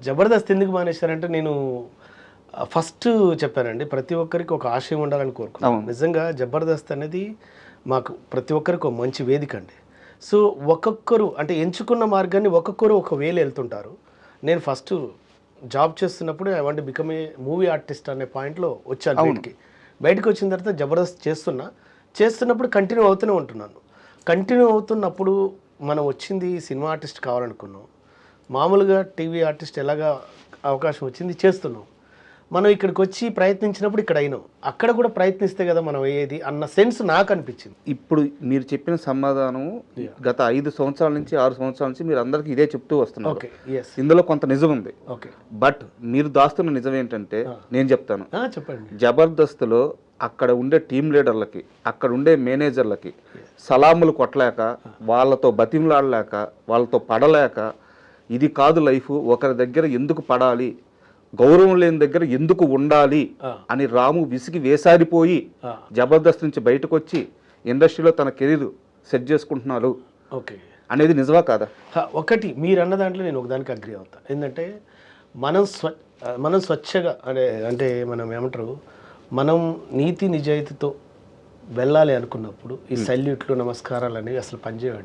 జబర్దస్త్ ఎందుకు మానేశారంటే నేను ఫస్ట్ చెప్పానండి, ప్రతి ఒక్కరికి ఒక ఆశయం ఉండాలని కోరుకున్నాను. నిజంగా జబర్దస్త్ అనేది మాకు ప్రతి ఒక్కరికి ఒక మంచి వేదిక అండి. సో ఒక్కొక్కరు అంటే ఎంచుకున్న మార్గాన్ని ఒక్కొక్కరు ఒక వేలు వెళ్తుంటారు. నేను ఫస్ట్ జాబ్ చేస్తున్నప్పుడు I want become a movie artist అనే పాయింట్లో వచ్చాను బయటకు వచ్చిన తర్వాత జబర్దస్త్ చేస్తున్నప్పుడు కంటిన్యూ అవుతూనే ఉంటున్నాను. కంటిన్యూ అవుతున్నప్పుడు మనం వచ్చింది సినిమా ఆర్టిస్ట్ కావాలనుకున్నాం, మామూలుగా టీవీ ఆర్టిస్ట్ ఎలాగా అవకాశం వచ్చింది చేస్తున్నాం. మనం ఇక్కడికి వచ్చి ప్రయత్నించినప్పుడు ఇక్కడ అయినాం, అక్కడ కూడా ప్రయత్నిస్తే కదా మనం అయ్యేది అన్న సెన్స్ నాకు అనిపించింది. ఇప్పుడు మీరు చెప్పిన సమాధానం గత 5 సంవత్సరాల నుంచి 6 సంవత్సరాల నుంచి మీరు అందరికీ ఇదే చెప్తూ వస్తున్నారు. ఇందులో కొంత నిజం ఉంది. బట్ మీరు దాస్తున్న నిజం ఏంటంటే నేను చెప్తాను. చెప్పండి. జబర్దస్త్లో అక్కడ ఉండే టీం లీడర్లకి, అక్కడ ఉండే మేనేజర్లకి సలాములు కొట్టలేక, వాళ్ళతో బతిమలాడలేక, వాళ్ళతో పడలేక, ఇది కాదు లైఫ్, ఒకరి దగ్గర ఎందుకు పడాలి, గౌరవం లేని దగ్గర ఎందుకు ఉండాలి అని రాము విసిగి వేసారిపోయి జబర్దస్త్ నుంచి బయటకు వచ్చి ఇండస్ట్రీలో తన కెరీర్ సెట్ చేసుకుంటున్నారు అనేది నిజమా కాదా? ఒకటి మీరు అన్న దాంట్లో నేను ఒకదానికి అగ్రి అవుతా. ఏంటంటే మనం స్వచ్ఛగా అంటే మనం ఏమంటారు, మనం నీతి నిజాయితీతో వెళ్ళాలి అనుకున్నప్పుడు ఈ సల్యూట్లు నమస్కారాలు అనేవి అసలు పనిచేయండి.